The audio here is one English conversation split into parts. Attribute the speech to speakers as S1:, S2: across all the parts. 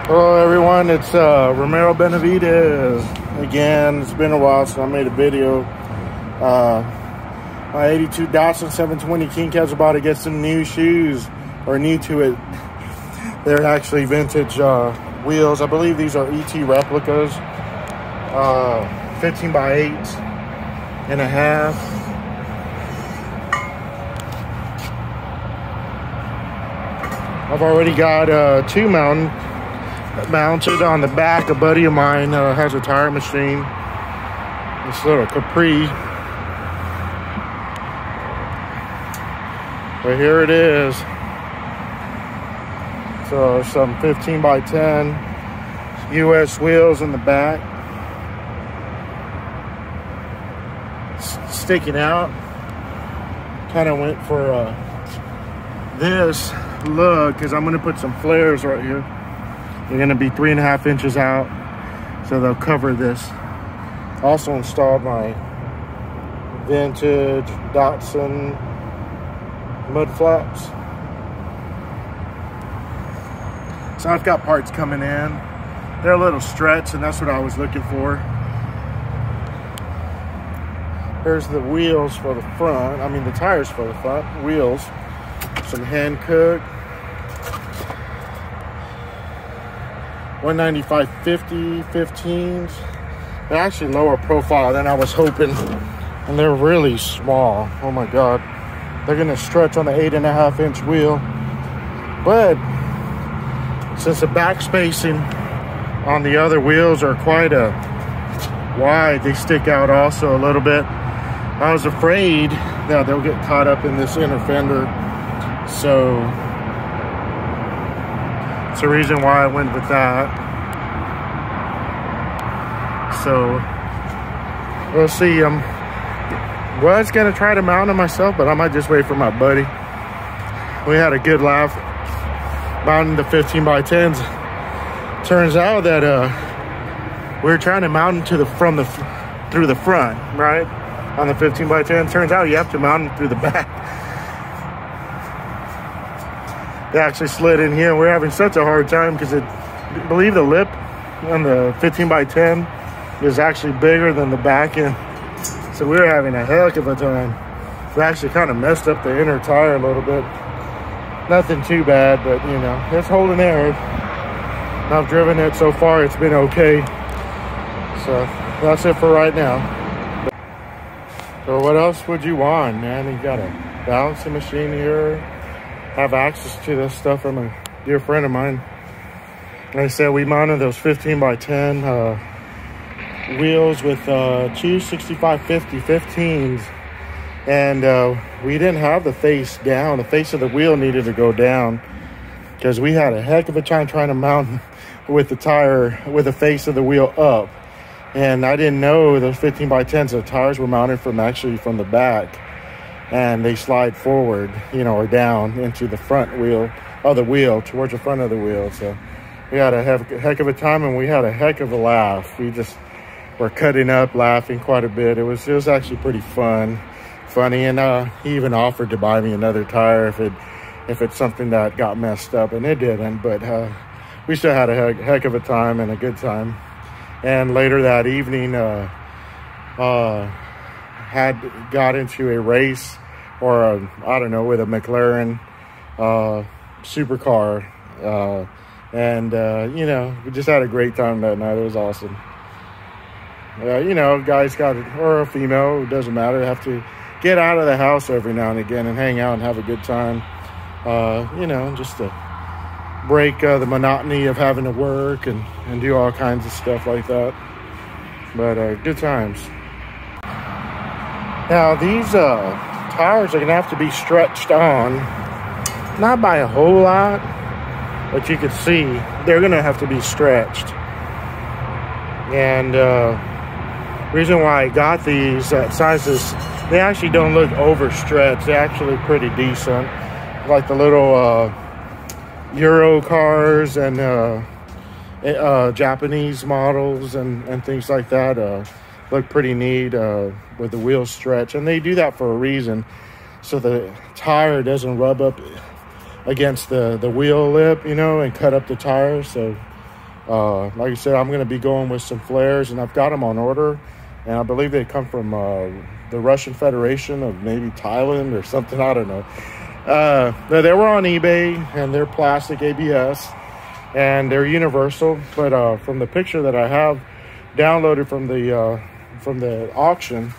S1: Hello everyone, it's Romero Benavides again. It's been a while since I made a video. My 82 Datsun 720 King Cat's about to get some new shoes, or new to it. They're actually vintage wheels. I believe these are ET replicas, 15 by 8 and a half. I've already got two mounted on the back. A buddy of mine has a tire machine, this little Capri. But here it is. So some 15 by 10 US wheels in the back, sticking out. Kind of went for this look because I'm going to put some flares right here. They're going to be 3.5 inches out, so they'll cover this. Also installed my vintage Datsun mud flaps. So I've got parts coming in. They're a little stretched, and that's what I was looking for. Here's the wheels for the front. I mean the tires for the front. Wheels. Some hand cooked. 195/50 15s. They're actually lower profile than I was hoping, and they're really small. Oh my god, they're gonna stretch on the 8.5 inch wheel, but since the back spacing on the other wheels are quite wide, they stick out also a little bit. I was afraid that they'll get caught up in this inner fender, so that's the reason why I went with that. So we'll see. Was gonna try to mount them myself, but I might just wait for my buddy. We had a good laugh mounting the 15 by 10s. Turns out that we were trying to mount them through the front, right? On the 15 by 10. Turns out you have to mount them through the back. They actually slid in here. We're having such a hard time because I believe the lip on the 15 by 10 is actually bigger than the back end. So we were having a heck of a time. We actually kind of messed up the inner tire a little bit. Nothing too bad, but you know, it's holding air. I've driven it so far, it's been okay. So that's it for right now. So what else would you want, man? You got a balancing machine here. Have access to this stuff from a dear friend of mine. Like I said, we mounted those 15 by 10 wheels with two 65/50 15s, and we didn't have the face down. The face of the wheel needed to go down because we had a heck of a time trying to mount with the tire with the face of the wheel up, and I didn't know those 15 by 10s, the tires were mounted from the back, and they slide forward, you know, or down into the front wheel of the wheel, towards the front of the wheel. So we had a heck of a time, and we had a heck of a laugh. We just were cutting up, laughing quite a bit. It was actually pretty funny, and he even offered to buy me another tire if it's something that got messed up, and it didn't. But we still had a heck of a time and a good time. And later that evening, had got into a race, or I don't know, with a McLaren supercar, and you know, we just had a great time that night. It was awesome. You know, guys or a female, it doesn't matter, have to get out of the house every now and again and hang out and have a good time, you know, just to break the monotony of having to work and do all kinds of stuff like that. But good times. Now these tires are gonna have to be stretched on, not by a whole lot, but you can see they're gonna have to be stretched. And reason why I got these sizes, they actually don't look overstretched. They're actually pretty decent, like the little Euro cars and Japanese models and things like that. Look pretty neat with the wheel stretch, and they do that for a reason, so the tire doesn't rub up against the wheel lip, you know, and cut up the tire. So Like I said, I'm going to be going with some flares, and I've got them on order. And I believe they come from the Russian Federation of maybe Thailand or something. I don't know. They were on eBay, and they're plastic ABS, and they're universal. But from the picture that I have downloaded from the auction,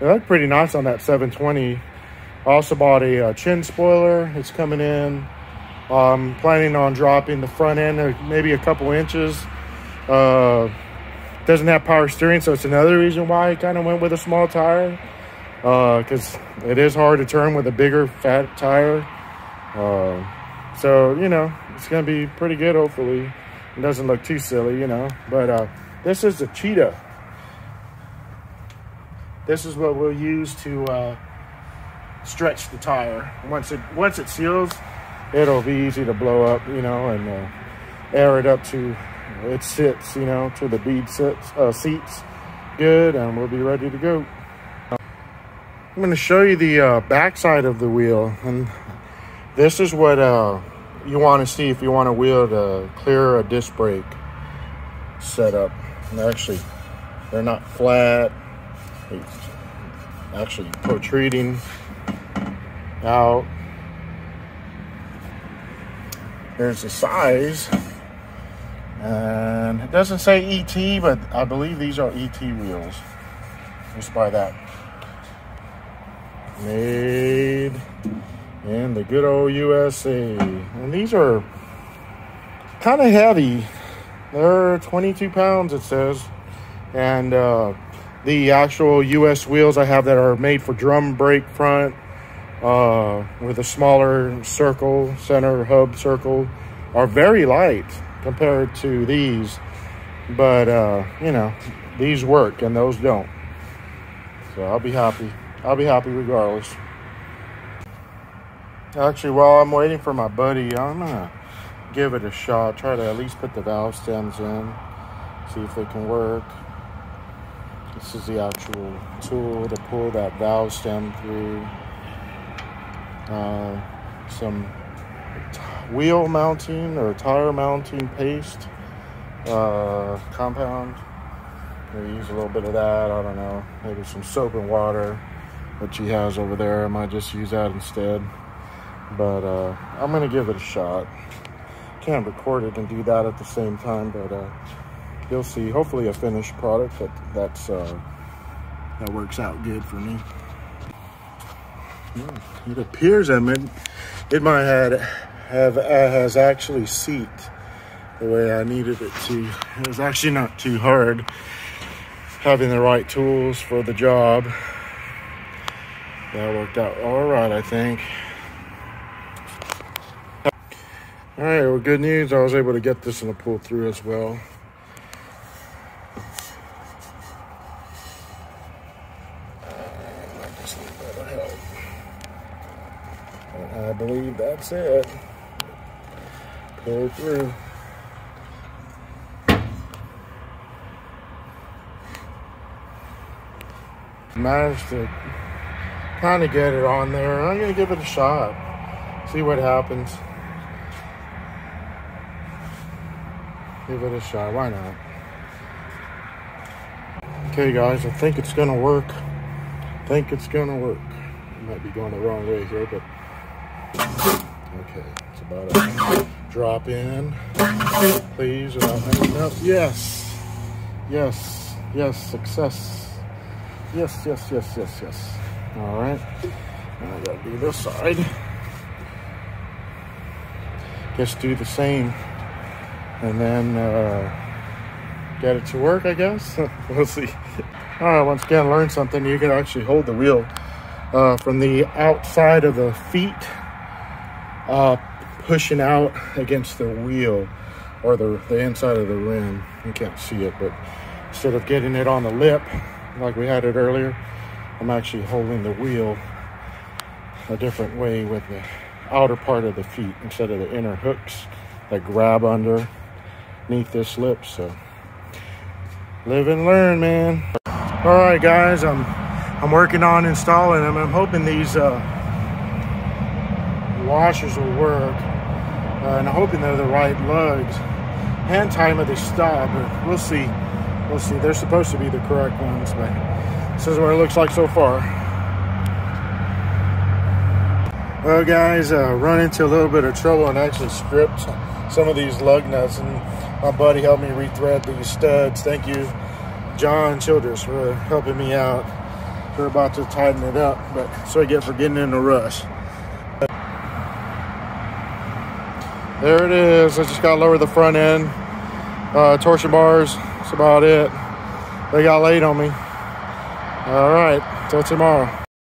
S1: they look pretty nice on that 720. I also bought a chin spoiler. It's coming in. I'm planning on dropping the front end maybe a couple inches. Doesn't have power steering, so it's another reason why I kind of went with a small tire, because it is hard to turn with a bigger fat tire. So, you know, it's going to be pretty good, hopefully. It doesn't look too silly, you know. But this is the Cheetah. This is what we'll use to stretch the tire. Once it seals, it'll be easy to blow up, you know, and air it up to it sits, you know, to the bead seats good, and we'll be ready to go. I'm going to show you the back side of the wheel, and this is what you want to see if you want a wheel to clear a disc brake setup. And actually, they're not flat, it's actually protruding out. There's the size, and it doesn't say ET, but I believe these are ET wheels, just by that. Made in the good old USA. And these are kind of heavy. They're 22 pounds, it says. And the actual US wheels I have that are made for drum brake front, with a smaller circle, center hub circle, are very light compared to these. But, you know, these work and those don't. So I'll be happy. I'll be happy regardless. Actually, while I'm waiting for my buddy, I'm going to give it a shot. Try to at least put the valve stems in. See if they can work. This is the actual tool to pull that valve stem through. Some wheel mounting or tire mounting paste compound. Maybe use a little bit of that. I don't know. Maybe some soap and water, which he has over there. I might just use that instead. But I'm gonna give it a shot. Can't record it and do that at the same time, but you'll see. Hopefully a finished product that works out good for me. It appears that it might has actually seeped the way I needed it to. It was actually not too hard having the right tools for the job. That worked out all right, I think. All right, well, good news. I was able to get this in a pull through as well. I believe that's it. Pull through. Managed to kind of get it on there. I'm gonna give it a shot. See what happens. Give it a shot. Why not? Okay, guys. I think it's gonna work. I think it's gonna work. I might be going the wrong way here, but okay. It's about a drop in. Please, without hanging up. Yes. Yes. Yes. Success. Yes. Yes. Yes. Yes. Yes. All right. Now I gotta do this side. Just do the same. And then get it to work, I guess. We'll see. All right, once again, learn something. You can actually hold the wheel from the outside of the feet, pushing out against the wheel or the inside of the rim. You can't see it, but instead of getting it on the lip like we had it earlier, I'm actually holding the wheel a different way with the outer part of the feet instead of the inner hooks that grab underneath this lip. So live and learn, man. All right, guys, I'm working on installing them. I'm hoping these washers will work, and I'm hoping they're the right lugs. hand time of the stop, but we'll see. We'll see. They're supposed to be the correct ones, but this is what it looks like so far. Well, guys, run into a little bit of trouble and actually stripped some of these lug nuts, and my buddy helped me rethread these studs. Thank you, John Childress, for helping me out. We're about to tighten it up, but so I get for getting in a rush. There it is. I just got to lower the front end. Torsion bars, that's about it. They got laid on me. All right, till tomorrow.